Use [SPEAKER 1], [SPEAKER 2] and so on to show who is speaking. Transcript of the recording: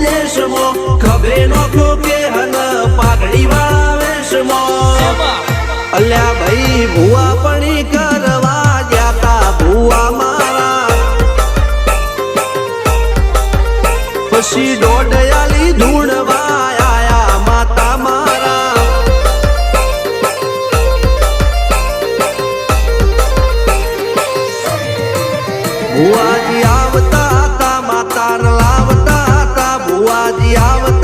[SPEAKER 1] દેશમાં ખભે નોખો કે હન પાઘડી વાળા વેશમાં અલ્યા ભાઈ ભૂવા પણી કરવા જાતા ભૂવા મારા પછી દોડયાલી ધૂણવા આયા માતા મારા ભુવાજી આવતા હતા માતા લાવતા હતા ભુવાજી આવતા